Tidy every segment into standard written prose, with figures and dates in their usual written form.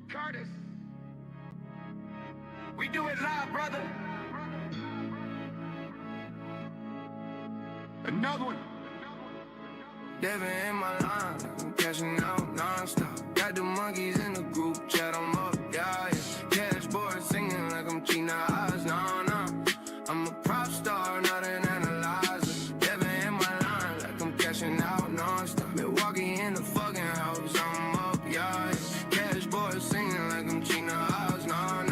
Curtis, we do it live, brother. Another one. Devin in my line, I'm cashing out non-stop. Got the monkeys in the group chat, I'm up, yeah. Cash boy singing like I'm cheating eyes, nah. I'm a prop star, not an analyzer. Devin in my line, like I'm cashing out non-stop. Milwaukee in the fucking house, I'm up, yeah. Cash boy singing like I'm cheating eyes, nah.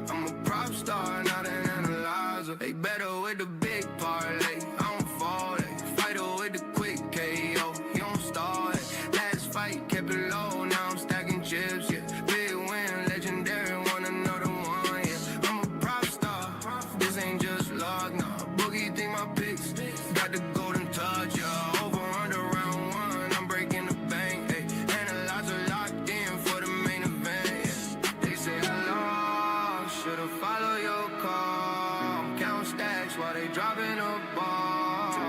I'm a prop star, not an analyzer. They better with the big parlay, I don't fall it. Fighter with the quick KO, you don't start it. Last fight kept it low, now I'm stacking chips, yeah. Big win, legendary, want another one, yeah. I'm a prop star, this ain't just luck, nah. Boogie think my picks, got the golden touch, yeah. Over under round one, I'm breaking the bank, ayy. Analyzer locked in for the main event, yeah. They say I lost, should've followed your call. I'm counting stacks while they dropping a ball.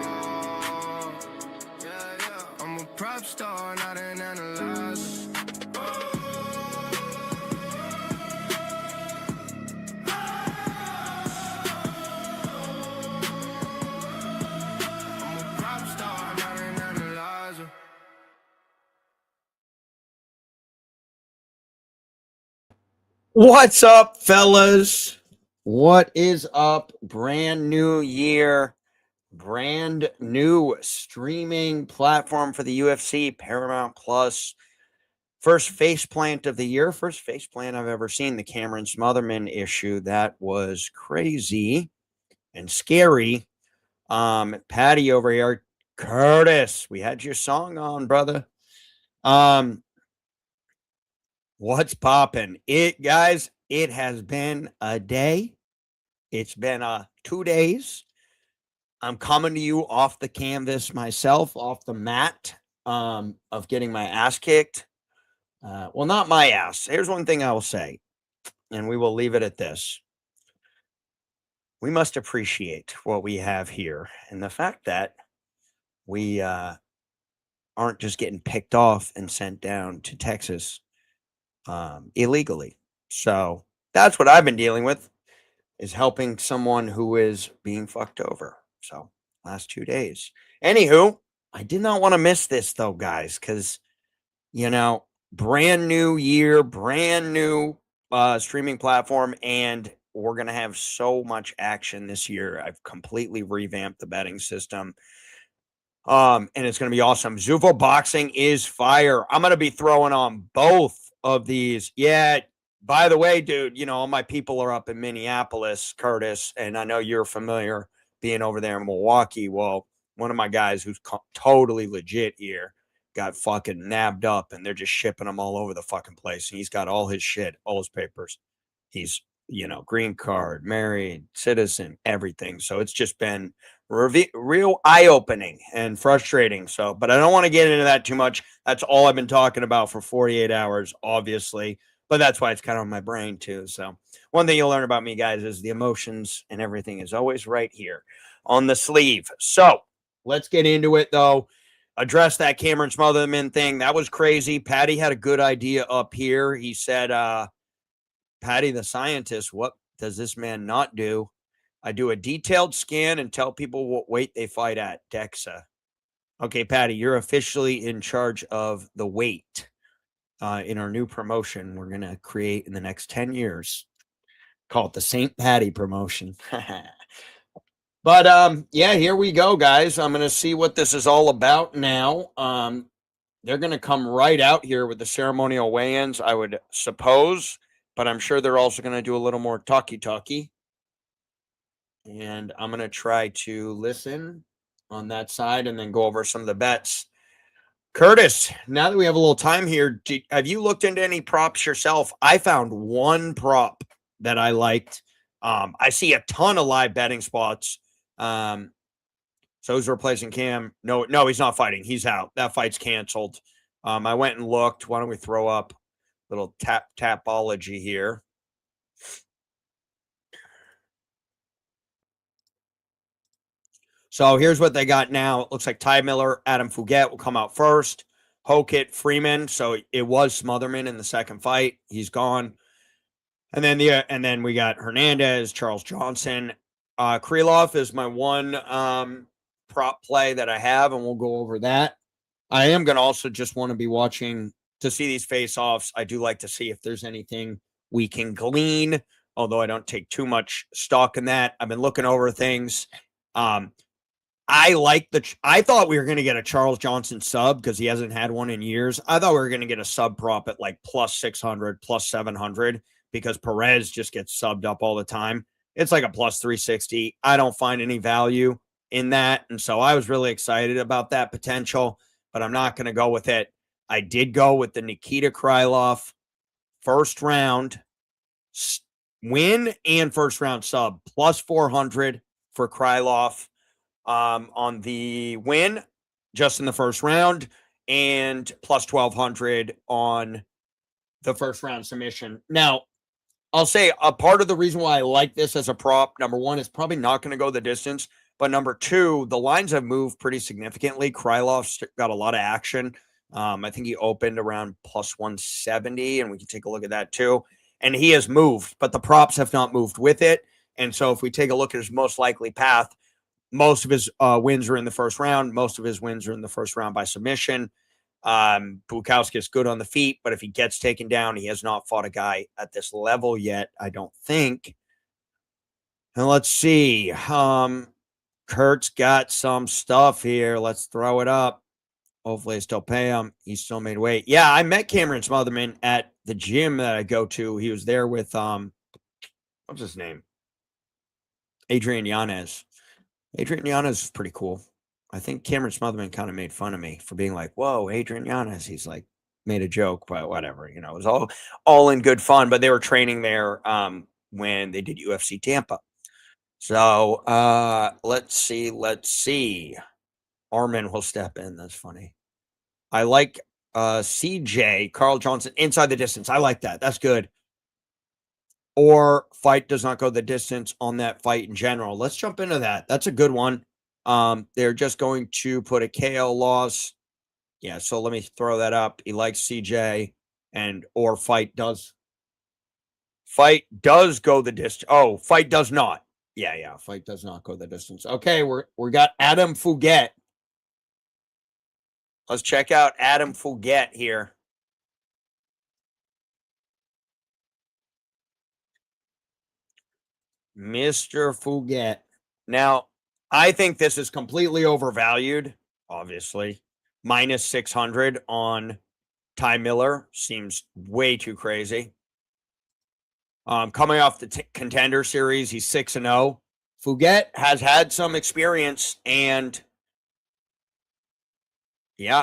Yeah. I'm a prop star, not an analyzer. I'm a prop star, not an analyzer. What's up, fellas? What is up? Brand new year, brand new streaming platform for the UFC, Paramount Plus. First faceplant of the year, first faceplant I've ever seen. The Cameron Smotherman issue, that was crazy and scary. Paddy over here, Curtis, we had your song on, brother. What's poppin'? Guys, it has been a day. It's been 2 days. I'm coming to you off the canvas myself, off the mat, of getting my ass kicked. Well, not my ass. Here's one thing I will say, and we will leave it at this. We must appreciate what we have here, and the fact that we aren't just getting picked off and sent down to Texas illegally. So that's what I've been dealing with, is helping someone who is being fucked over. So last 2 days. Anywho, I did not want to miss this though, guys, because brand new year, brand new streaming platform, and we're gonna have so much action this year. I've completely revamped the betting system. And it's going to be awesome. Zuvo Boxing is fire. I'm going to be throwing on both of these. Yeah. By the way, dude, all my people are up in Minneapolis, Curtis, and I know you're familiar being over there in Milwaukee. Well, one of my guys who's totally legit here got fucking nabbed up, and they're just shipping him all over the fucking place. And he's got all his shit, all his papers. He's, green card, married, citizen, everything. So it's just been real eye-opening and frustrating. So, but I don't want to get into that too much. That's all I've been talking about for 48 hours, obviously. But that's why it's kind of on my brain too. So one thing you'll learn about me, guys, is the emotions and everything is always right here on the sleeve. So let's get into it, though. Address that Cameron Smotherman thing. That was crazy. Paddy had a good idea up here. He said, Paddy the scientist, what does this man not do? I do a detailed scan and tell people what weight they fight at. DEXA. Okay, Paddy, you're officially in charge of the weight in our new promotion we're going to create in the next 10 years. Call it the St. Paddy promotion. But, yeah, here we go, guys. I'm going to see what this is all about now. They're going to come right out here with the ceremonial weigh-ins, I would suppose. But I'm sure they're also going to do a little more talky-talky. And I'm going to try to listen on that side and then go over some of the bets. Curtis, now that we have a little time here, have you looked into any props yourself? I found one prop that I liked. I see a ton of live betting spots. So who's replacing Cam? No, he's not fighting. He's out. That fight's canceled. I went and looked. Why don't we throw up a little tapology here? So here's what they got now. It looks like Ty Miller, Adam Fouguet will come out first. Hokit, Freeman. So it was Smotherman in the second fight. He's gone. And then we got Hernandez, Charles Johnson. Krylov is my one prop play that I have, and we'll go over that. I am going to also just want to be watching to see these face-offs. I do like to see if there's anything we can glean, although I don't take too much stock in that. I've been looking over things. I thought we were going to get a Charles Johnson sub because he hasn't had one in years. I thought we were going to get a sub prop at like plus 600, plus 700 because Perez just gets subbed up all the time. It's like a plus 360. I don't find any value in that. And so I was really excited about that potential, but I'm not going to go with it. I did go with the Nikita Krylov first round win and first round sub plus 400 for Krylov on the win just in the first round and plus 1200 on the first round submission. Now, I'll say a part of the reason why I like this as a prop, number one, it's probably not going to go the distance. But number two, the lines have moved pretty significantly. Krylov's got a lot of action. I think he opened around plus 170, and we can take a look at that too. And he has moved, but the props have not moved with it. And so if we take a look at his most likely path, most of his wins are in the first round. Most of his wins are in the first round by submission. Bukowski is good on the feet, but if he gets taken down, he has not fought a guy at this level yet, I don't think. And let's see. Kurt's got some stuff here. Let's throw it up. Hopefully I still pay him. He's still made weight. Yeah, I met Cameron Smotherman at the gym that I go to. He was there with what's his name? Adrian Yanez. Adrian Yanez is pretty cool. I think Cameron Smotherman kind of made fun of me for being like, whoa, Adrian Yanez. He's like made a joke, but whatever. It was all in good fun. But they were training there when they did UFC Tampa. So let's see. Armin will step in. That's funny. I like CJ, Carl Johnson, inside the distance. I like that. That's good. Or fight does not go the distance on that fight in general. Let's jump into that. That's a good one. They're just going to put a KO loss. Yeah, so let me throw that up. He likes CJ or fight does go the distance. Oh, fight does not. Yeah, fight does not go the distance. Okay, we got Adam Fouguet. Let's check out Adam Fouguet here. Mr. Fouguet. Now, I think this is completely overvalued, obviously. Minus 600 on Ty Miller seems way too crazy. Coming off the Contender Series, he's 6-0. Fouguet has had some experience, and yeah,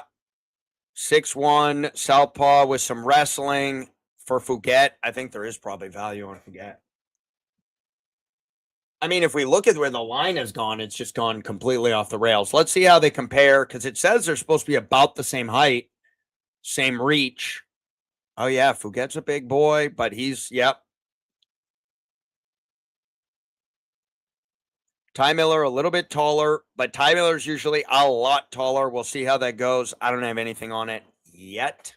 6'1", southpaw with some wrestling for Fouguet. I think there is probably value on Fouguet. I mean, if we look at where the line has gone, it's just gone completely off the rails. Let's see how they compare, because it says they're supposed to be about the same height, same reach. Oh, yeah, Fouguet's a big boy, but yep. Ty Miller, a little bit taller, but Ty Miller's usually a lot taller. We'll see how that goes. I don't have anything on it yet.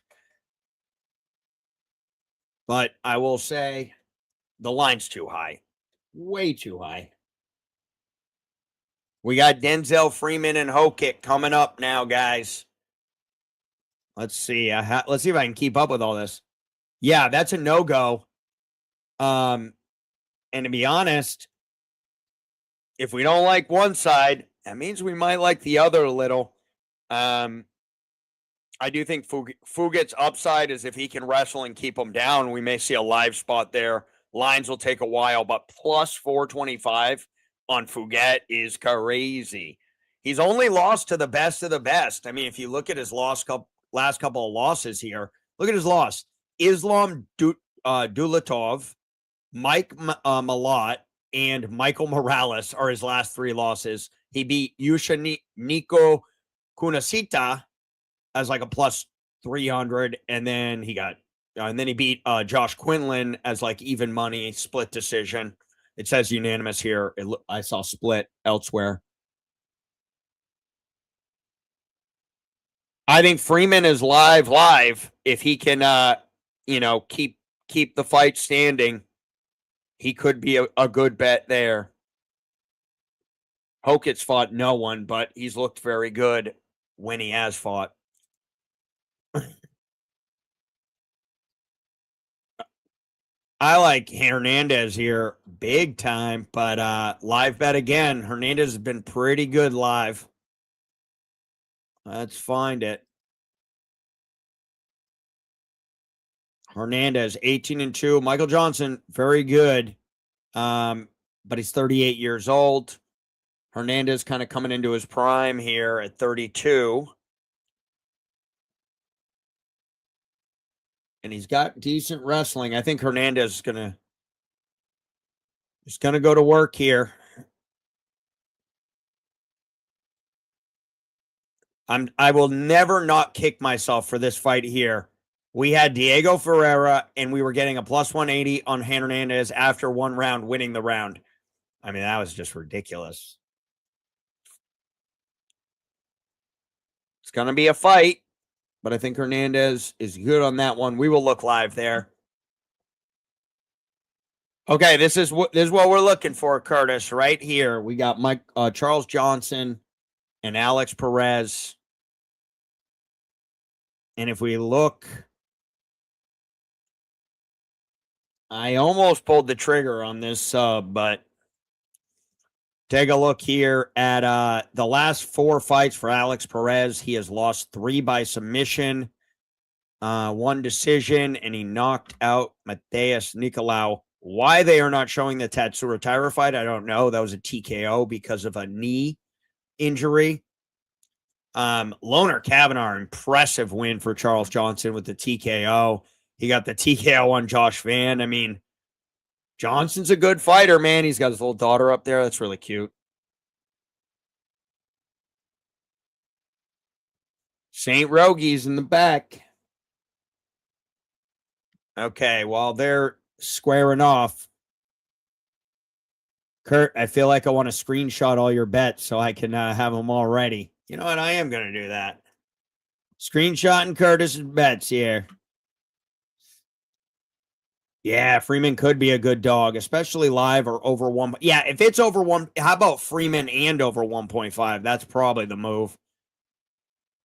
But I will say the line's too high. Way too high. We got Denzel Freeman and Hokit coming up now, guys. Let's see. Let's see if I can keep up with all this. Yeah, that's a no-go. And to be honest, if we don't like one side, that means we might like the other a little. I do think Fouguet's upside is if he can wrestle and keep him down, we may see a live spot there. Lines will take a while, but plus 425 on Fouguet is crazy. He's only lost to the best of the best. I mean, if you look at his last couple of losses here, look at his loss. Islam Dulatov, Mike Malott, and Michael Morales are his last three losses. He beat Yusha Nico Kunasita as like a plus 300, and then he beat Josh Quinlan as like even money, split decision. It says unanimous here. I saw split elsewhere. I think Freeman is live. If he can, keep the fight standing, he could be a good bet there. Hokit's fought no one, but he's looked very good when he has fought. I like Hernandez here big time, but live bet again. Hernandez has been pretty good live. Let's find it. Hernandez, 18-2. Michael Johnson, very good. But he's 38 years old. Hernandez kind of coming into his prime here at 32. And he's got decent wrestling. I think Hernandez is gonna go to work here. I will never not kick myself for this fight here. We had Diego Ferreira, and we were getting a plus 180 on Hernandez after one round, winning the round. I mean, that was just ridiculous. It's going to be a fight, but I think Hernandez is good on that one. We will look live there. Okay, this is what we're looking for, Curtis, right here. We got Charles Johnson and Alex Perez. And if we look, I almost pulled the trigger on this sub, but take a look here at the last 4 fights for Alex Perez. He has lost 3 by submission, 1 decision, and he knocked out Mateus Nicolau. Why they are not showing the Tatsuro Taira fight, I don't know. That was a TKO because of a knee injury. Loner Kavanaugh, impressive win for Charles Johnson with the TKO. He got the TKO on Josh Van. I mean, Johnson's a good fighter, man. He's got his little daughter up there. That's really cute. St. Rogie's in the back. Okay, while they're squaring off, Kurt, I feel like I want to screenshot all your bets so I can have them all ready. You know what? I am going to do that. Screenshotting Curtis's bets here. Yeah, Freeman could be a good dog, especially live or over 1. Yeah, if it's over 1, how about Freeman and over 1.5? That's probably the move.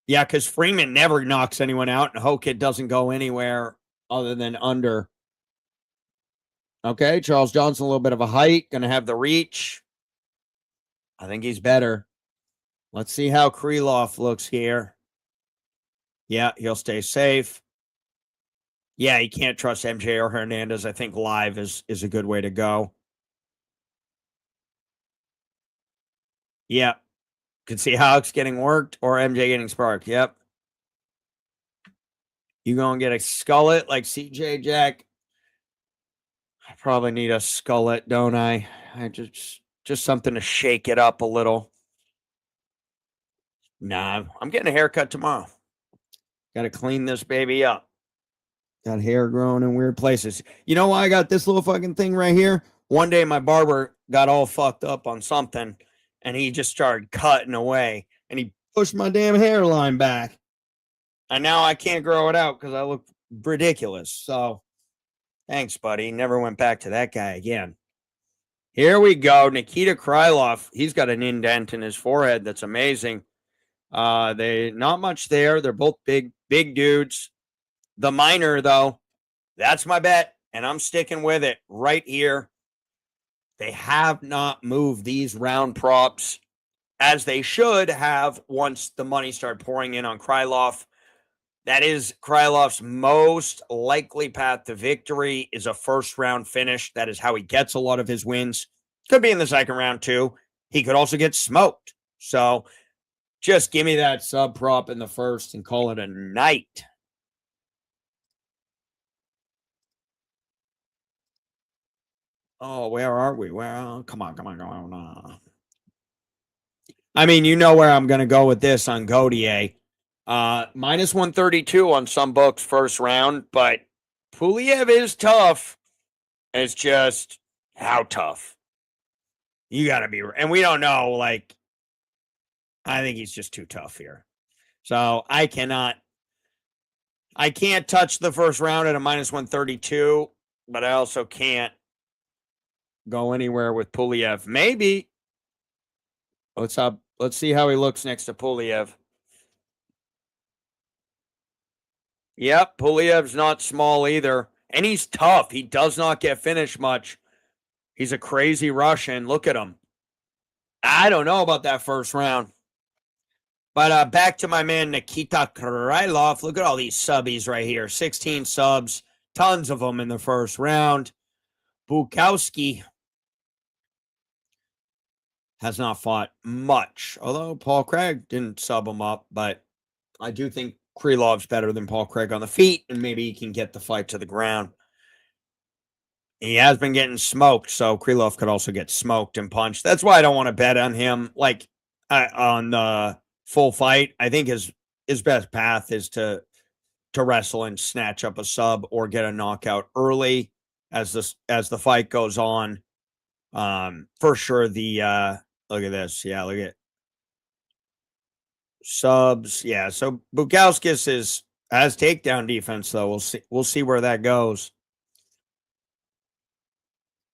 Yeah, because Freeman never knocks anyone out, and Hokit doesn't go anywhere other than under. Okay, Charles Johnson, a little bit of a height, going to have the reach. I think he's better. Let's see how Krylov looks here. Yeah, he'll stay safe. Yeah, you can't trust MJ or Hernandez. I think live is a good way to go. Yeah. Can see Alex getting worked or MJ getting sparked. Yep. You going to get a skullet like CJ Jack? I probably need a skullet, don't I? I just something to shake it up a little. Nah, I'm getting a haircut tomorrow. Got to clean this baby up. Got hair growing in weird places. You know why I got this little fucking thing right here? One day my barber got all fucked up on something, and he just started cutting away, and he pushed my damn hairline back. And now I can't grow it out because I look ridiculous. So thanks, buddy. Never went back to that guy again. Here we go. Nikita Krylov. He's got an indent in his forehead that's amazing. They not much there. They're both big dudes. The minor, though, that's my bet, and I'm sticking with it right here. They have not moved these round props as they should have once the money started pouring in on Krylov. That is Krylov's most likely path to victory is a first-round finish. That is how he gets a lot of his wins. Could be in the second round, too. He could also get smoked. So just give me that sub prop in the first and call it a night. Oh, where are we? Well, come on. I mean, you know where I'm going to go with this on Gaethje. Minus 132 on some books first round, but Puliev is tough. It's just how tough. You got to be, and we don't know, like, I think he's just too tough here. So I can't touch the first round at a minus 132, but I also can't go anywhere with Puliev. Maybe. Let's see how he looks next to Puliev. Yep, Puliev's not small either. And he's tough. He does not get finished much. He's a crazy Russian. Look at him. I don't know about that first round. But back to my man Nikita Krylov. Look at all these subbies right here. 16 subs. Tons of them in the first round. Bukowski has not fought much. Although Paul Craig didn't sub him up. But I do think Krylov's better than Paul Craig on the feet. And maybe he can get the fight to the ground. He has been getting smoked. So Krylov could also get smoked and punched. That's why I don't want to bet on him. Like on the full fight. I think his best path is to wrestle and snatch up a sub or get a knockout early as the fight goes on. For sure the look at this. Yeah, look at subs. Yeah, so Bukowskis has takedown defense though. We'll see where that goes.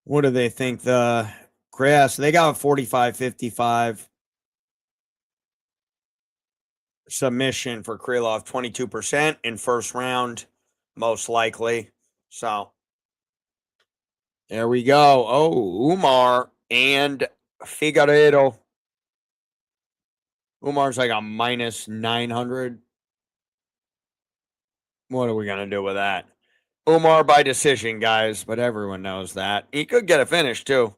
What do they think? The Grass, they got 45-55. Submission for Krylov, 22% in first round, most likely. So there we go. Oh, Umar and Figueiredo. Umar's like a minus 900. What are we going to do with that? Umar by decision, guys, but everyone knows that. He could get a finish, too.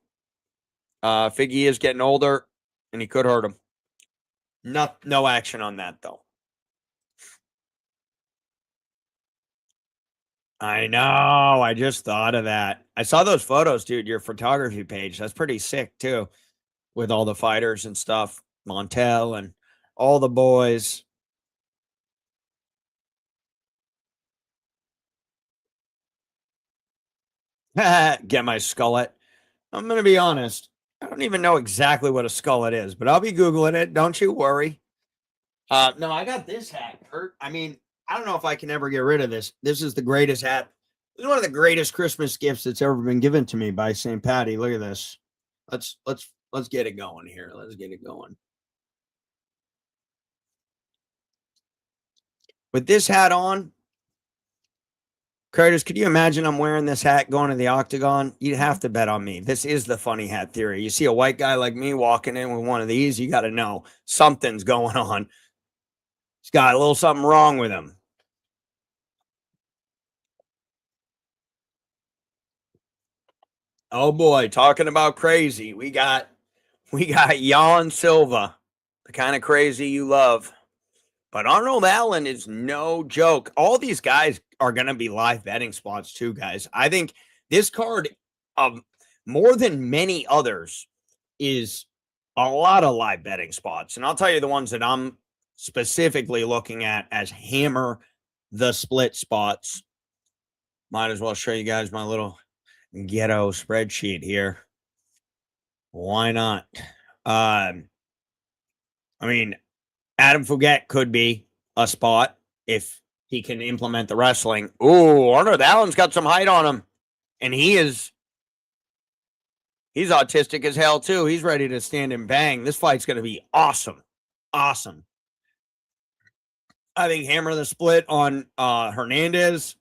Figgy is getting older, and he could hurt him. No action on that, though. I know. I just thought of that. I saw those photos, dude, your photography page. That's pretty sick, too, with all the fighters and stuff. Montel and all the boys. Get my skullet. I'm going to be honest. I don't even know exactly what a skullet is, but I'll be Googling it. Don't you worry. No, I got this hat, Kurt. I mean, I don't know if I can ever get rid of this. This is the greatest hat. This is one of the greatest Christmas gifts that's ever been given to me by St. Paddy. Look at this. Let's get it going here. Let's get it going. With this hat on, Curtis, could you imagine I'm wearing this hat going to the octagon? You'd have to bet on me. This is the funny hat theory. You see a white guy like me walking in with one of these, you got to know something's going on. He's got a little something wrong with him. Oh boy, talking about crazy. We got Jan Silva, the kind of crazy you love. But Arnold Allen is no joke. All these guys are going to be live betting spots too, guys. I think this card, more than many others, is a lot of live betting spots. And I'll tell you the ones that I'm specifically looking at as hammer the split spots. Might as well show you guys my little ghetto spreadsheet here. Why not? I mean, Adam Fouquet could be a spot if he can implement the wrestling. Ooh, Arnold Allen's got some height on him. And he's autistic as hell, too. He's ready to stand and bang. This fight's going to be awesome. Awesome. I think hammer the split on Hernandez,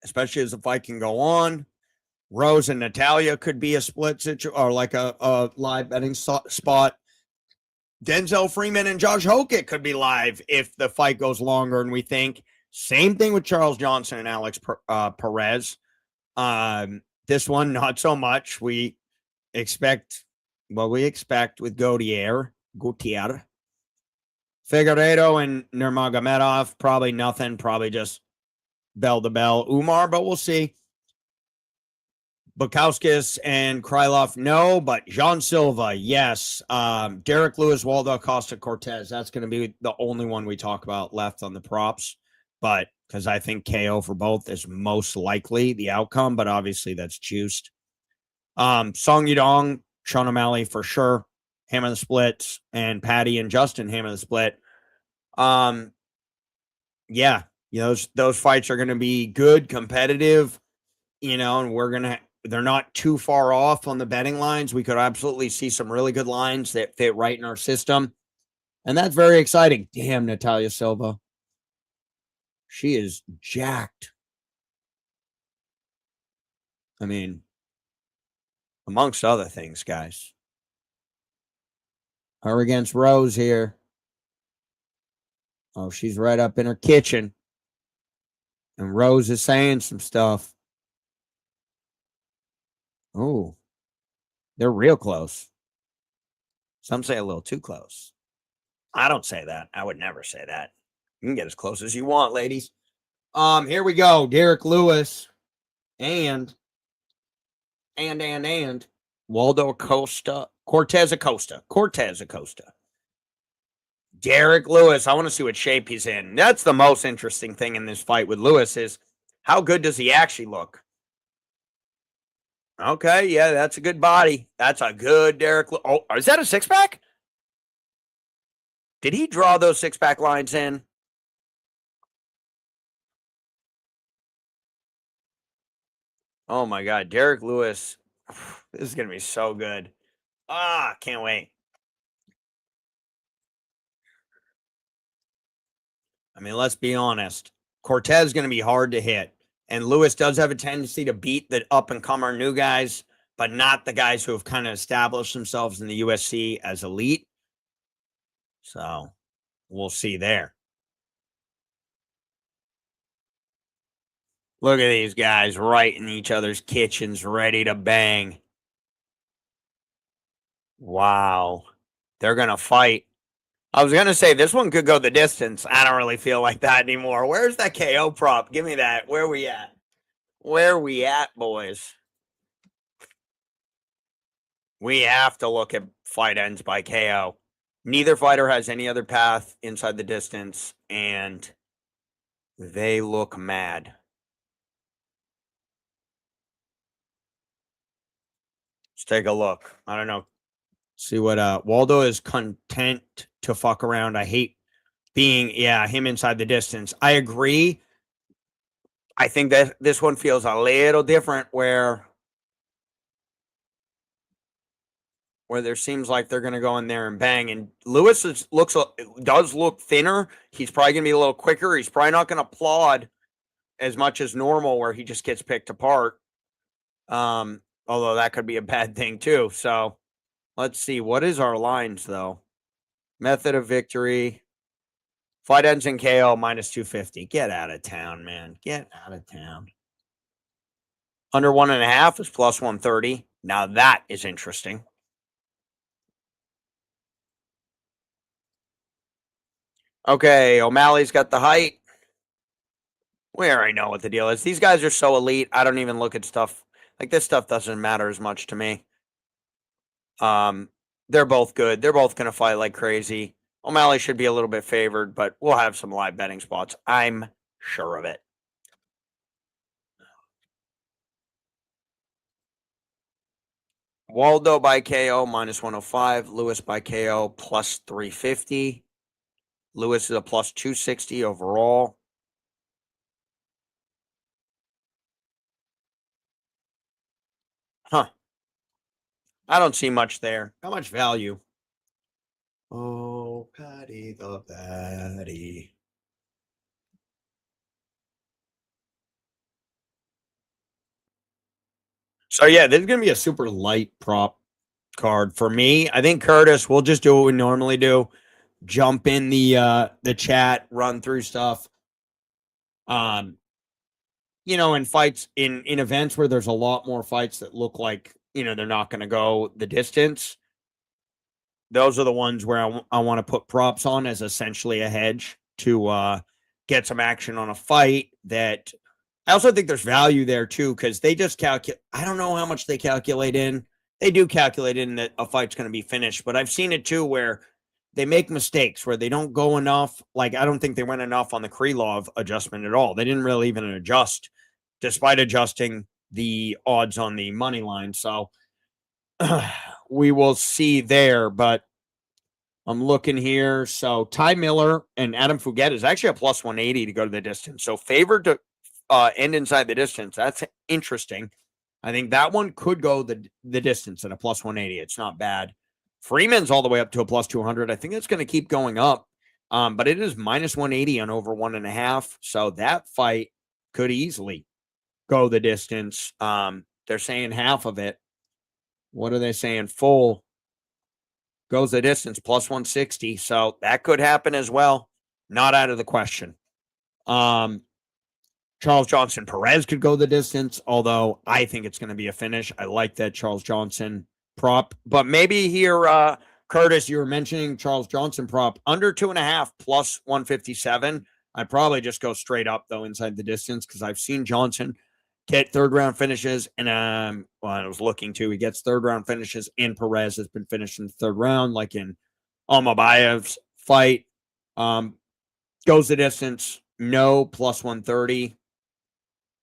especially as the fight can go on. Rose and Natalia could be a split or like a live betting spot. Denzel Freeman and Josh Hokett could be live if the fight goes longer and we think. Same thing with Charles Johnson and Alex Perez. This one, not so much. We expect what we expect with Gauthier. Figueiredo and Nurmagomedov, probably nothing. Probably just bell to bell. Umar, but we'll see. Bukowskis and Krylov, no, but Jean Silva, yes. Derek Lewis, Waldo Costa Cortez, that's going to be the only one we talk about left on the props. But because I think KO for both is most likely the outcome, but obviously that's juiced. Song Yudong, Sean O'Malley for sure. Hammer the splits, and Paddy and Justin hammer the split. Yeah, those fights are going to be good, competitive, and they're not too far off on the betting lines. We could absolutely see some really good lines that fit right in our system. And that's very exciting. Damn, Natalia Silva. She is jacked. I mean, amongst other things, guys. Her against Rose here. Oh, she's right up in her kitchen. And Rose is saying some stuff. Oh, they're real close. Some say a little too close. I don't say that. I would never say that. You can get as close as you want, ladies. Here we go. Derek Lewis and Waldo Acosta. Cortez Acosta. Derek Lewis. I want to see what shape he's in. That's the most interesting thing in this fight with Lewis is how good does he actually look? Okay, yeah, that's a good body. That's a good Derek. Oh, is that a six-pack? Did he draw those six-pack lines in? Oh, my God. Derek Lewis. This is going to be so good. Can't wait. I mean, let's be honest. Cortez is going to be hard to hit. And Lewis does have a tendency to beat the up-and-comer new guys, but not the guys who have kind of established themselves in the UFC as elite. So we'll see there. Look at these guys right in each other's kitchens, ready to bang. Wow. They're going to fight. I was going to say this one could go the distance. I don't really feel like that anymore. Where's that KO prop? Give me that. Where we at? Where we at, boys? We have to look at fight ends by KO. Neither fighter has any other path inside the distance, and they look mad. Let's take a look. I don't know. See what Waldo is content to fuck around. I hate being him inside the distance. I agree. I think that this one feels a little different where there seems like they're going to go in there and bang. And Lewis does look thinner. He's probably going to be a little quicker. He's probably not going to applaud as much as normal where he just gets picked apart. Although that could be a bad thing too. So let's see. What is our lines though? Method of victory. Fight ends in KO minus 250. Get out of town, man. Get out of town. Under 1.5 is plus 130. Now that is interesting. Okay, O'Malley's got the height. We already know what the deal is. These guys are so elite. I don't even look at stuff. Like this stuff doesn't matter as much to me. They're both good. They're both going to fight like crazy. O'Malley should be a little bit favored, but we'll have some live betting spots. I'm sure of it. Waldo by KO minus 105. Lewis by KO plus 350. Lewis is a plus 260 overall. Huh. I don't see much there. How much value? Oh, Paddy the Baddy. So, yeah, this is going to be a super light prop card for me. I think Curtis, we'll just do what we normally do. Jump in the chat, run through stuff. In fights, in events where there's a lot more fights that look like, they're not going to go the distance. Those are the ones where I want to put props on as essentially a hedge to get some action on a fight that I also think there's value there too, because they just calculate. I don't know how much they calculate in. They do calculate in that a fight's going to be finished, but I've seen it too where they make mistakes where they don't go enough. Like, I don't think they went enough on the Krylov adjustment at all. They didn't really even adjust, despite adjusting the odds on the money line. So we will see there. But I'm looking here. So Ty Miller and Adam Fugett is actually a plus 180 to go to the distance. So favored to end inside the distance. That's interesting. I think that one could go the distance at a plus 180. It's not bad. Freeman's all the way up to a plus 200. I think it's going to keep going up. But it is minus 180 on over 1.5. So that fight could easily go the distance. They're saying half of it. What are they saying? Full goes the distance, plus 160. So that could happen as well. Not out of the question. Charles Johnson Perez could go the distance, although I think it's going to be a finish. I like that Charles Johnson prop. But maybe here, Curtis, you were mentioning Charles Johnson prop under 2.5 plus 157. I'd probably just go straight up, though, inside the distance, because I've seen Johnson get third round finishes. And I was looking to, he gets third round finishes, and Perez has been finished in the third round, like in Almabayev's fight. Goes the distance, no, plus 130.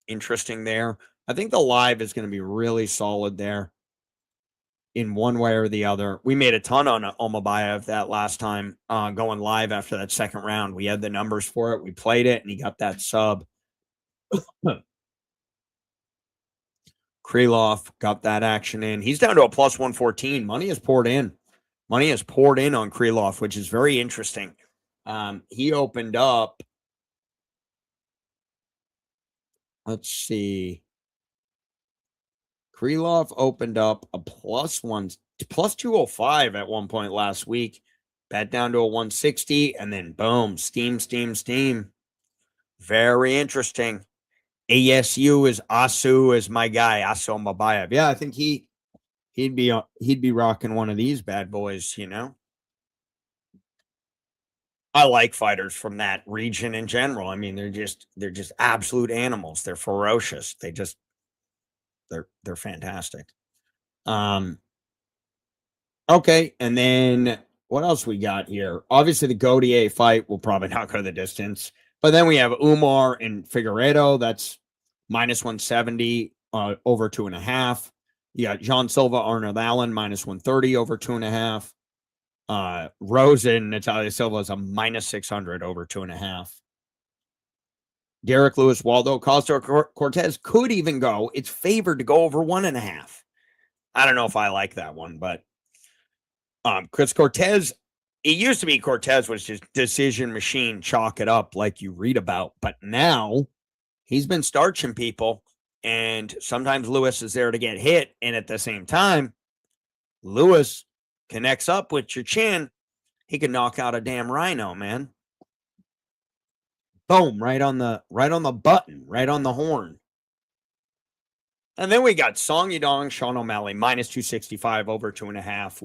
Interesting there. I think the live is going to be really solid there in one way or the other. We made a ton on Almabayev that last time, going live after that second round. We had the numbers for it. We played it, and he got that sub. Krylov got that action in. He's down to a plus 114. Money is poured in. Money is poured in on Krylov, which is very interesting. He opened up. Let's see. Krylov opened up a plus 205 at one point last week. Bet down to a 160, and then boom, steam. Very interesting. ASU is Asu is my guy, Asu Mabayev. Yeah, I think he'd be rocking one of these bad boys, you know. I like fighters from that region in general. I mean, they're just absolute animals. They're ferocious. They're fantastic. Okay, and then what else we got here? Obviously, the Gaethje fight will probably not go the distance. But then we have Umar and Figueiredo. That's minus 170 over 2.5. You got John Silva, Arnold Allen, minus 130 over 2.5. Rosen, Natalia Silva is a minus 600 over 2.5. Derek Lewis, Waldo Costa Cortez could even go. It's favored to go over 1.5. I don't know if I like that one, but Chris Cortez, it used to be Cortez was just decision machine, chalk it up like you read about. But now he's been starching people, and sometimes Lewis is there to get hit. And at the same time, Lewis connects up with your chin. He can knock out a damn rhino, man. Boom, right on the button, right on the horn. And then we got Song Yadong, Sean O'Malley, minus 265 over 2.5.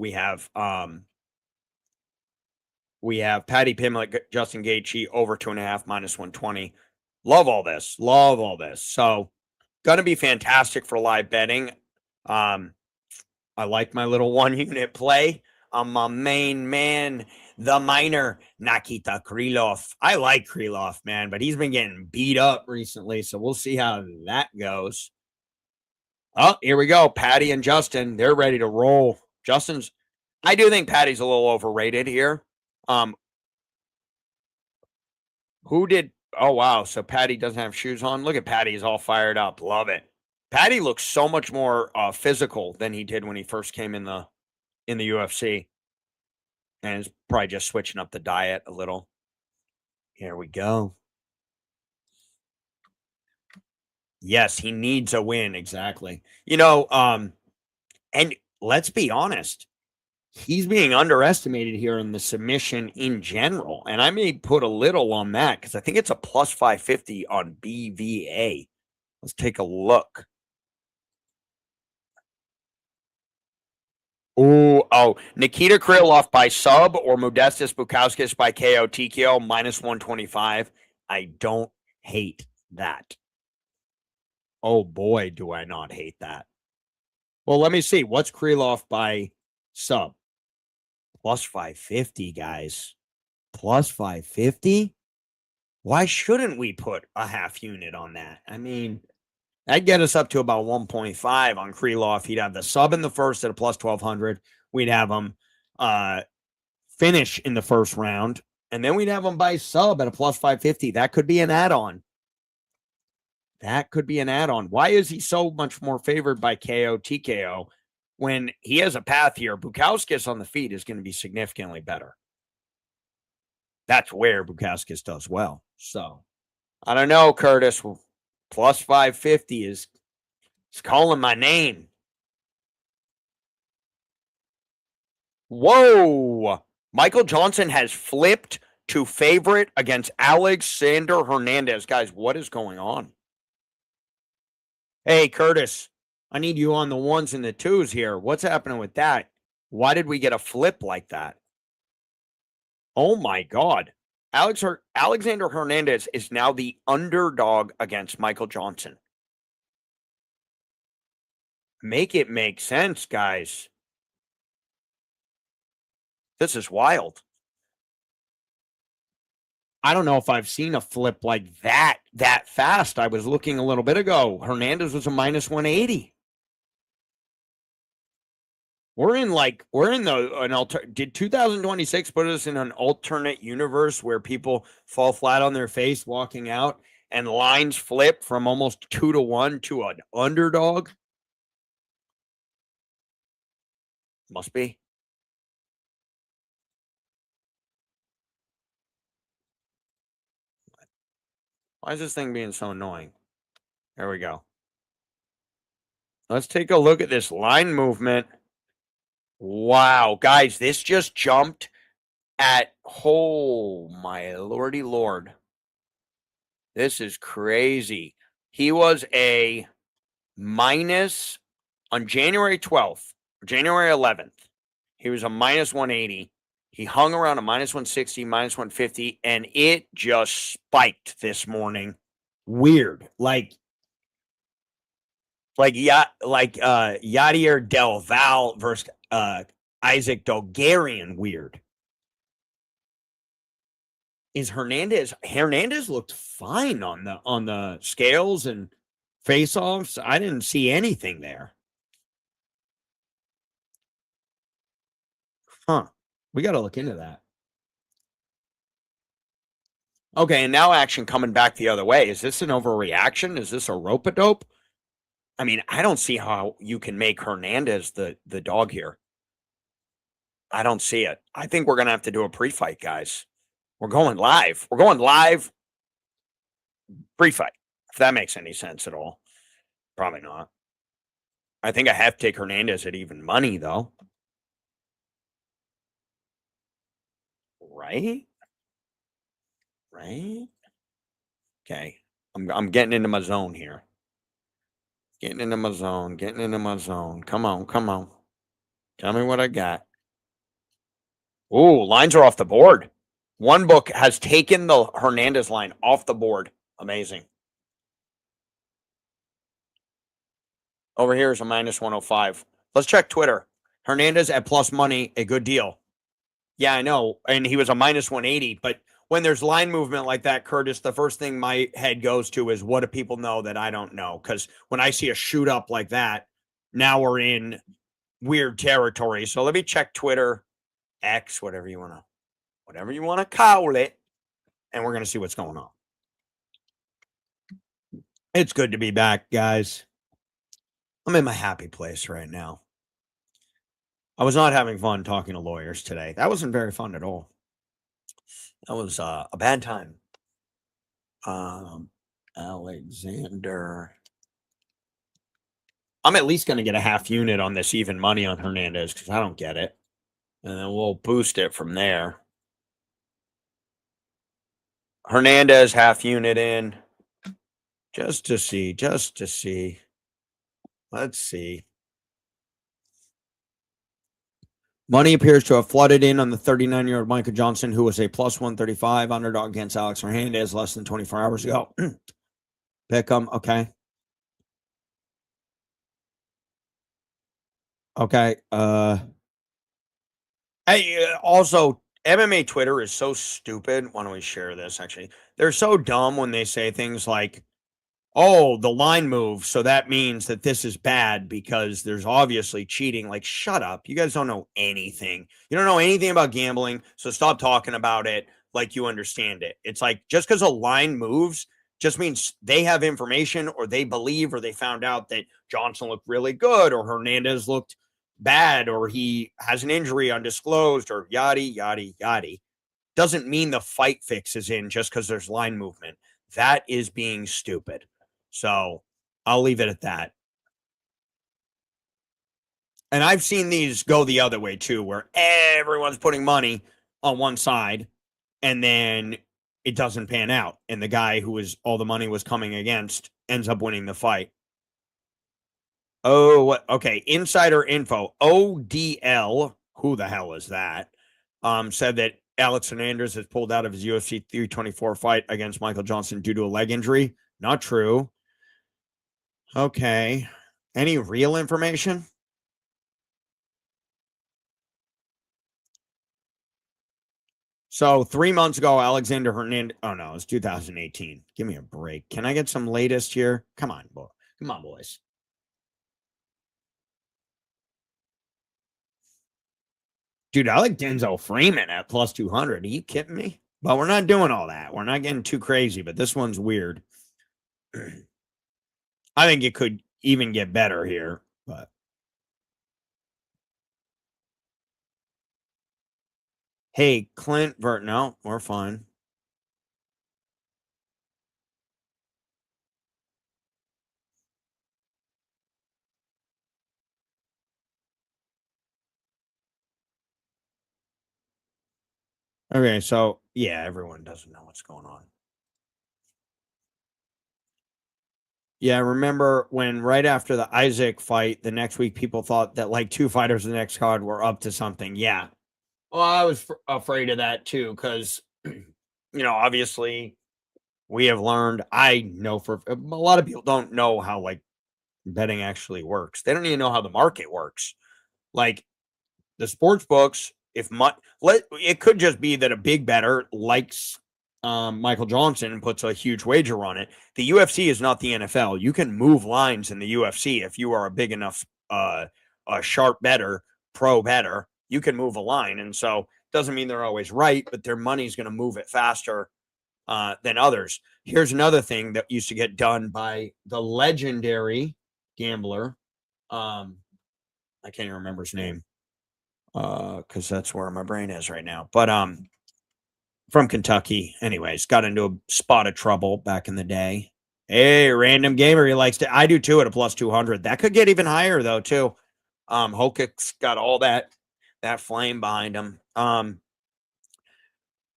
We have Paddy Pimblett, Justin Gaethje over 2.5, minus 120. Love all this. So gonna be fantastic for live betting. I like my little 1-unit play. I'm my main man, the minor, Nikita Krylov. I like Krylov, man, but he's been getting beat up recently, so we'll see how that goes. Oh, here we go. Paddy and Justin, they're ready to roll. I do think Paddy's a little overrated here. Oh, wow. So Paddy doesn't have shoes on. Look at Paddy. He's all fired up. Love it. Paddy looks so much more physical than he did when he first came in the UFC. And it's probably just switching up the diet a little. Here we go. Yes, he needs a win. Exactly. And let's be honest. He's being underestimated here in the submission in general. And I may put a little on that because I think it's a plus 550 on BVA. Let's take a look. Oh, Nikita Krylov by sub or Modestas Bukauskas by KO TKO minus 125. I don't hate that. Oh boy, do I not hate that. Well, let me see. What's Krylov by sub? Plus 550, guys. Plus 550? Why shouldn't we put a half unit on that? I mean, that'd get us up to about 1.5 on Krylov. He'd have the sub in the first at a plus 1,200. We'd have him 30 finish in the first round, and then we'd have him by sub at a plus 550. That could be an add-on. That could be an add-on. Why is he so much more favored by KO, TKO when he has a path here? Bukauskas on the feet is going to be significantly better. That's where Bukauskas does well. So, I don't know, Curtis. Plus 550 is calling my name. Whoa. Michael Johnson has flipped to favorite against Alexander Hernandez. Guys, what is going on? Hey, Curtis, I need you on the ones and the twos here. What's happening with that? Why did we get a flip like that? Oh, my God. Alexander Hernandez is now the underdog against Michael Johnson. Make it make sense, guys. This is wild. I don't know if I've seen a flip like that fast. I was looking a little bit ago. Hernandez was a minus 180. Did 2026 put us in an alternate universe where people fall flat on their face walking out and lines flip from almost 2-1 to an underdog? Must be. Why is this thing being so annoying? There we go. Let's take a look at this line movement. Wow, guys, this just jumped at, oh my lordy lord. This is crazy. He was a minus on January 12th, January 11th. He was a minus 180. He hung around a minus 160, minus 150, and it just spiked this morning. Weird. Like Yadier Del Val versus Isaac Dolgarian weird. Is Hernandez looked fine on the scales and face-offs. I didn't see anything there. Huh. We got to look into that. Okay, and now action coming back the other way. Is this an overreaction? Is this a rope-a-dope? I mean, I don't see how you can make Hernandez the dog here. I don't see it. I think we're going to have to do a pre-fight, guys. We're going live. We're going live pre-fight, if that makes any sense at all. Probably not. I think I have to take Hernandez at even money, though. Right? Right? Okay. I'm getting into my zone here. Getting into my zone. Come on. Tell me what I got. Ooh, lines are off the board. One book has taken the Hernandez line off the board. Amazing. Over here is a minus 105. Let's check Twitter. Hernandez at plus money, a good deal. Yeah, I know. And he was a minus 180. But when there's line movement like that, Curtis, the first thing my head goes to is what do people know that I don't know? Because when I see a shoot up like that, now we're in weird territory. So let me check Twitter, X, whatever you want to call it. And we're going to see what's going on. It's good to be back, guys. I'm in my happy place right now. I was not having fun talking to lawyers today. That wasn't very fun at all. That was a bad time. Alexander. I'm at least going to get a half unit on this even money on Hernandez because I don't get it. And then we'll boost it from there. Hernandez half unit in. Just to see. Let's see. Money appears to have flooded in on the 39-year-old Michael Johnson, who was a plus 135 underdog against Alex Hernandez less than 24 hours ago. Pick him. Okay. Okay. Hey, also, MMA Twitter is so stupid. Why don't we share this, actually? They're so dumb when they say things like, oh, the line move. So that means that this is bad because there's obviously cheating. Like, shut up. You guys don't know anything. You don't know anything about gambling. So stop talking about it like you understand it. It's like just because a line moves just means they have information or they believe or they found out that Johnson looked really good or Hernandez looked bad or he has an injury undisclosed or yada, yada, yada. Doesn't mean the fight fix is in just because there's line movement. That is being stupid. So I'll leave it at that. And I've seen these go the other way too, where everyone's putting money on one side and then it doesn't pan out. And the guy who was all the money was coming against ends up winning the fight. Oh, okay. Insider info. ODL, who the hell is that? Said that Alex Hernandez has pulled out of his UFC 324 fight against Michael Johnson due to a leg injury. Not true. Okay. Any real information? So 3 months ago, Alexander Hernandez. Oh no, it's 2018. Give me a break. Can I get some latest here? Come on, boy. Come on, boys. Dude, I like Denzel Freeman at plus 200. Are you kidding me? But we're not doing all that. We're not getting too crazy, but this one's weird. I think it could even get better here, but hey, Clint Vert, no, we're fine. Okay, so yeah, everyone doesn't know what's going on. Yeah, I remember when right after the Isaac fight, the next week, people thought that like two fighters in the next card were up to something. Yeah. Well, I was afraid of that too, because, obviously we have learned, I know for a lot of people don't know how like betting actually works. They don't even know how the market works. Like the sports books, it could just be that a big bettor likes Michael Johnson and puts a huge wager on it. The UFC is not the NFL. You can move lines in the UFC if you are a big enough, a sharp bettor, pro bettor. You can move a line, and so doesn't mean they're always right, but their money's going to move it faster than others. Here's another thing that used to get done by the legendary gambler. I can't even remember his name because that's where my brain is right now. But from Kentucky, anyways, got into a spot of trouble back in the day. Hey, random gamer, he likes to. I do too at a plus 200. That could get even higher though too. Hokik's got all that flame behind him.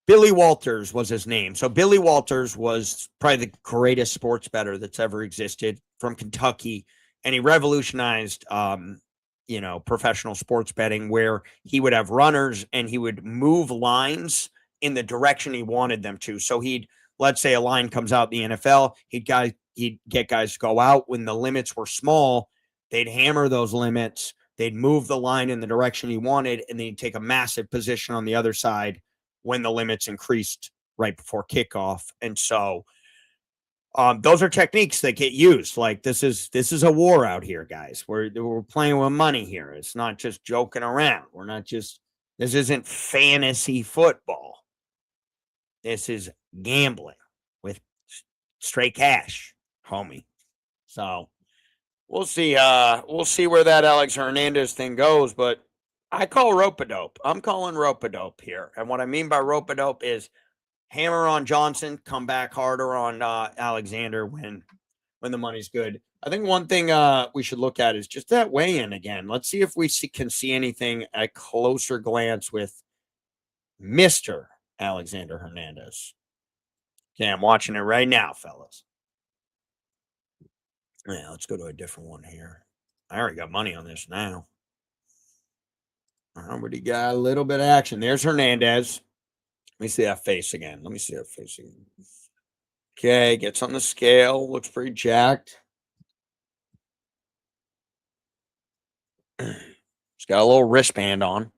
Billy Walters was his name. So Billy Walters was probably the greatest sports bettor that's ever existed from Kentucky, and he revolutionized professional sports betting, where he would have runners and he would move lines in the direction he wanted them to. So let's say a line comes out in the NFL, he'd get guys to go out when the limits were small. They'd hammer those limits. They'd move the line in the direction he wanted, and then he'd take a massive position on the other side when the limits increased right before kickoff. And so those are techniques that get used. Like this is a war out here, guys. We're playing with money here. It's not just joking around. This isn't fantasy football. This is gambling with straight cash, homie. So we'll see. We'll see where that Alex Hernandez thing goes, but I call rope-a-dope. I'm calling rope-a-dope here. And what I mean by rope-a-dope is hammer on Johnson, come back harder on Alexander when the money's good. I think one thing we should look at is just that weigh-in again. Let's see if we can see anything at closer glance with Mr. Alexander Hernandez. Okay, I'm watching it right now, fellas. Yeah, let's go to a different one here. I already got money on this now. I already got a little bit of action. There's Hernandez. Let me see that face again. Okay, gets on the scale. Looks pretty jacked. He's got a little wristband on.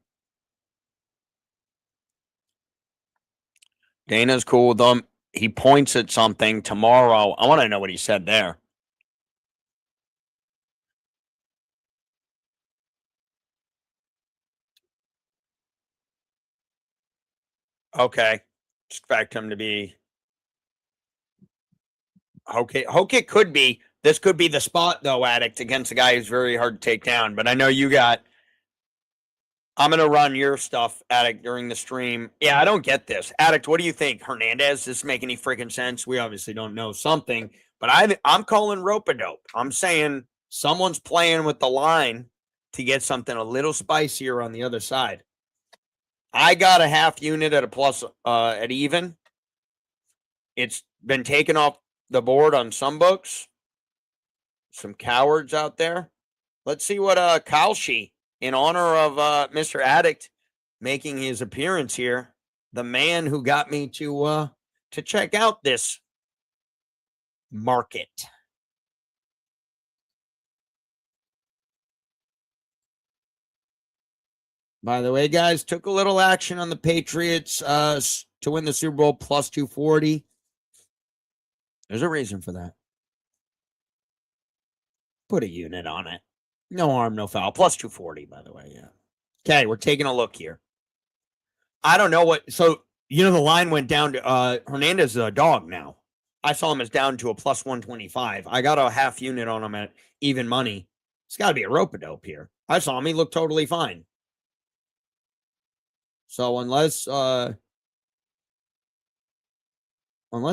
Dana's cool with them. he points at something tomorrow. I want to know what he said there. Okay. Expect him to be. Okay. Could be. This could be the spot, though, Addict, against a guy who's very hard to take down. But I know you got. I'm going to run your stuff, Addict, during the stream. Yeah, I don't get this. Addict, what do you think? Hernandez, does this make any freaking sense? We obviously don't know something, but I'm calling rope-a-dope. I'm saying someone's playing with the line to get something a little spicier on the other side. I got a half unit at a plus at even. It's been taken off the board on some books. Some cowards out there. Let's see what Gaethje, in honor of Mr. Addict making his appearance here, the man who got me to check out this market. By the way, guys, took a little action on the Patriots to win the Super Bowl plus 240. There's a reason for that. Put a unit on it. No harm, no foul. Plus 240, by the way. Yeah. Okay, we're taking a look here. I don't know what. So, the line went down to Hernandez is a dog now. I saw him as down to a plus 125. I got a half unit on him at even money. It's got to be a rope-a-dope here. I saw him. He looked totally fine. So, unless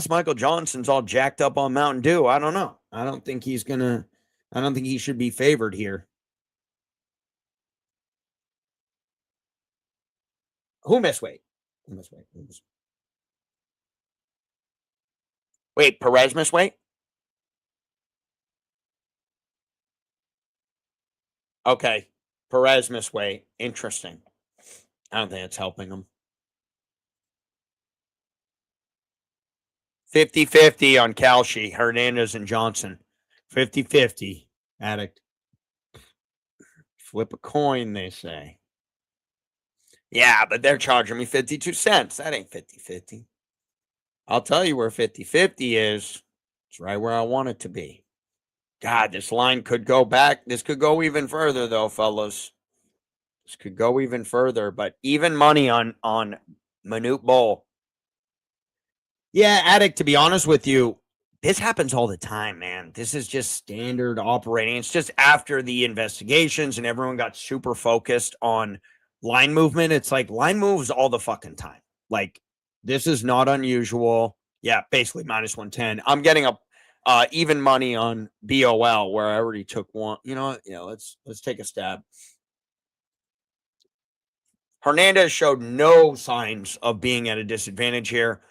Michael Johnson's all jacked up on Mountain Dew, I don't know. I don't think he should be favored here. Who missed weight? Wait, Perez missed weight? Okay. Perez missed weight. Interesting. I don't think it's helping him. 50-50 on Gaethje, Hernandez, and Johnson. 50-50. Addict. Flip a coin, they say. Yeah, but they're charging me 52 cents. That ain't 50-50. I'll tell you where 50-50 is. It's right where I want it to be. God, this line could go back. This could go even further, though, fellas. This could go even further, but even money on Manute Bowl. Yeah, Addict, to be honest with you, this happens all the time, man. This is just standard operating. It's just after the investigations and everyone got super focused on line movement. It's like line moves all the fucking time. Like, this is not unusual. Yeah, basically minus 110. I'm getting a even money on BOL where I already took one. You know what? Yeah, let's take a stab. Hernandez showed no signs of being at a disadvantage here.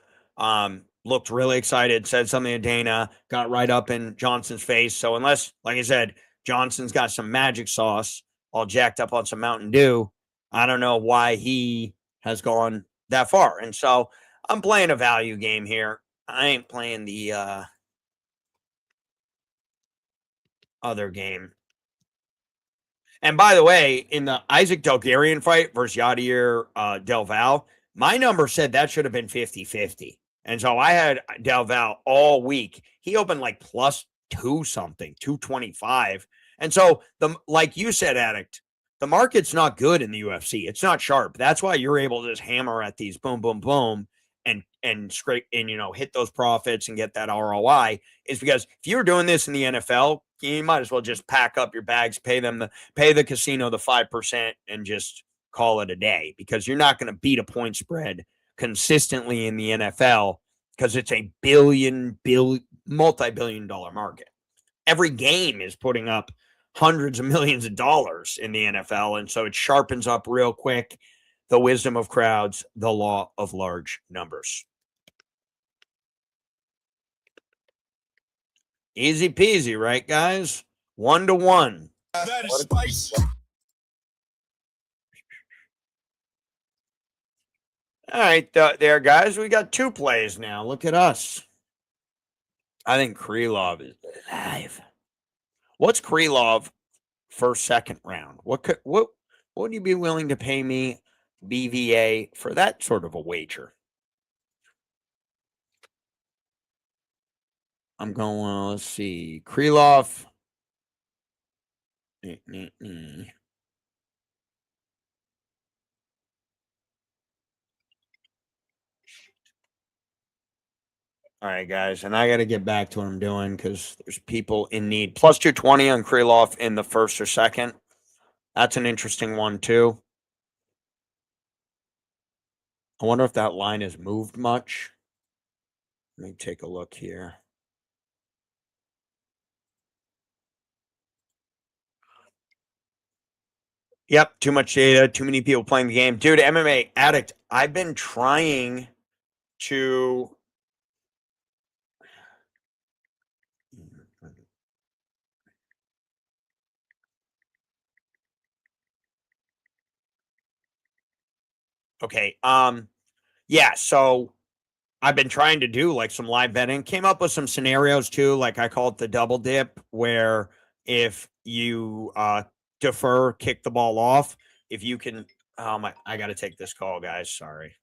Looked really excited, said something to Dana, got right up in Johnson's face. So unless, like I said, Johnson's got some magic sauce all jacked up on some Mountain Dew, I don't know why he has gone that far. And so I'm playing a value game here. I ain't playing the other game. And by the way, in the Isaac Delgarian fight versus Yadier Del Val, my number said that should have been 50-50. And so I had Del Val all week. He opened like plus 2 something, 225. And so, like you said, Addict, the market's not good in the UFC. It's not sharp. That's why you're able to just hammer at these boom, boom, boom and scrape and, hit those profits and get that ROI, is because if you're doing this in the NFL, you might as well just pack up your bags, pay the casino the 5% and just call it a day, because you're not going to beat a point spread consistently in the NFL because it's a multi-billion dollar market. Every game is putting up hundreds of millions of dollars in the NFL. And so it sharpens up real quick. The wisdom of crowds, the law of large numbers. Easy peasy, right, guys? 1-to-1. That is spicy. All right, there, guys. We got 2 plays now. Look at us. I think Krylov is live. What's Krylov first, second round? What would you be willing to pay me, BVA, for that sort of a wager? I'm going, let's see, Krylov. All right, guys, and I got to get back to what I'm doing because there's people in need. Plus 220 on Krylov in the first or second. That's an interesting one, too. I wonder if that line has moved much. Let me take a look here. Yep, too much data, too many people playing the game. Dude, MMA Addict, I've been trying to... Okay, yeah, so I've been trying to do like some live betting. Came up with some scenarios too, like I call it the double dip, where if you defer, kick the ball off, if you can I gotta take this call, guys. Sorry.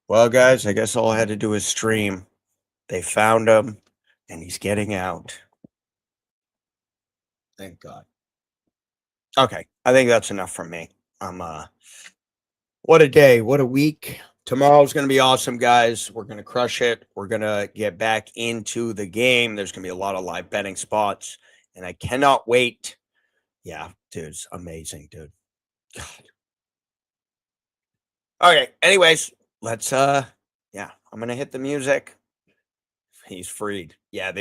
Well, guys, I guess all I had to do is stream. They found him, and he's getting out. Thank God. Okay, I think that's enough from me. What a day, what a week. Tomorrow's going to be awesome, guys. We're going to crush it. We're going to get back into the game. There's going to be a lot of live betting spots, and I cannot wait. Yeah, dude, it's amazing, dude. God. Okay, anyways, let's yeah, I'm going to hit the music. He's freed. Yeah,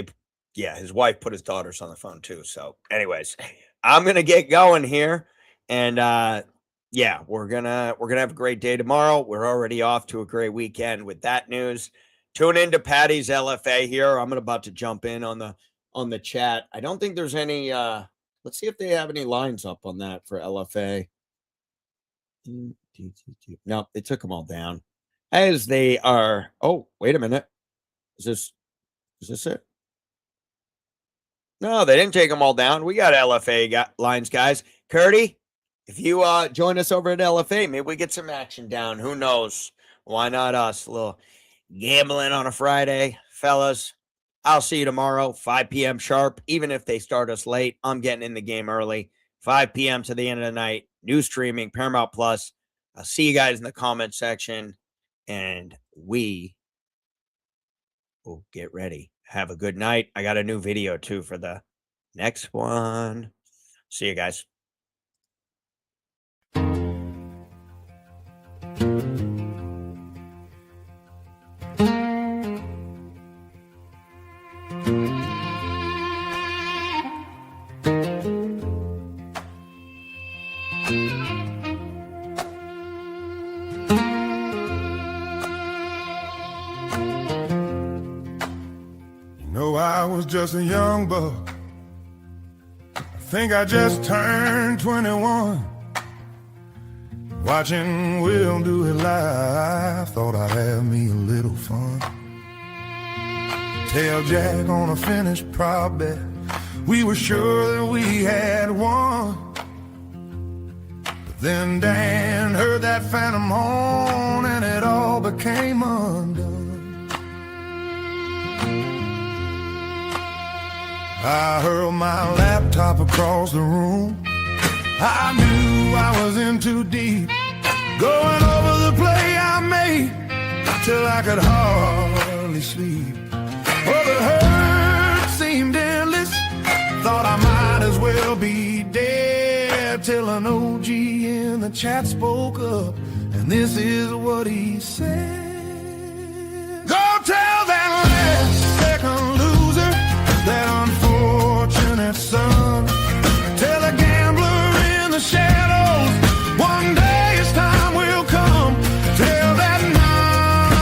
his wife put his daughters on the phone too. So, anyways, I'm going to get going here, and yeah, we're gonna have a great day tomorrow. We're already off to a great weekend with that news. Tune into Paddy's LFA here. I'm about to jump in on the chat. I don't think there's any. Let's see if they have any lines up on that for LFA. No, they took them all down. As they are. Oh, wait a minute. Is this it? No, they didn't take them all down. We got LFA lines, guys. Curdy, if you join us over at LFA, maybe we get some action down. Who knows? Why not us? A little gambling on a Friday. Fellas, I'll see you tomorrow, 5 p.m. sharp. Even if they start us late, I'm getting in the game early. 5 p.m. to the end of the night. New streaming, Paramount Plus. I'll see you guys in the comment section. And we will get ready. Have a good night. I got a new video, too, for the next one. See you guys. I was just a young buck. I think I just turned 21. Watching Will do it live, thought I'd have me a little fun. Tail Jack on a finished prop bet, we were sure that we had won. But then Dan heard that phantom horn and it all became undone. I hurled my laptop across the room. I knew I was in too deep, going over the play I made till I could hardly sleep. Oh, the hurt seemed endless, thought I might as well be dead, till an OG in the chat spoke up, and this is what he said. Go tell that last second loser, that unfortunate son, tell a gambler in the shadows, one day his time will come. Tell that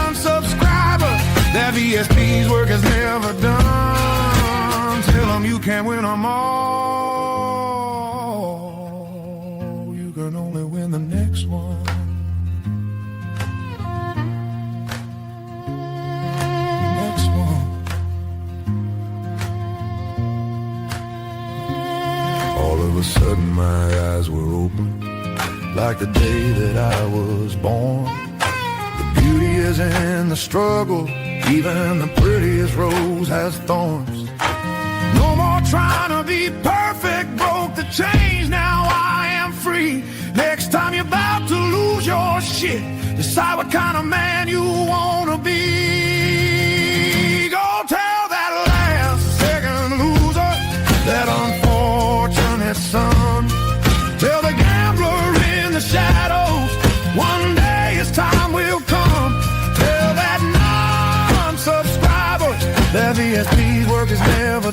non-subscriber that VSP's work is never done. Tell him you can't win them all, you can only win the next one. All of a sudden my eyes were open, like the day that I was born. The beauty is in the struggle, even the prettiest rose has thorns. No more trying to be perfect, broke the chains, now I am free. Next time you're about to lose your shit, decide what kind of man you wanna be. Go tell that last second loser, that unfortunate son, tell the gambler in the shadows, one day his time will come. Tell that non-subscriber that VSP's work is never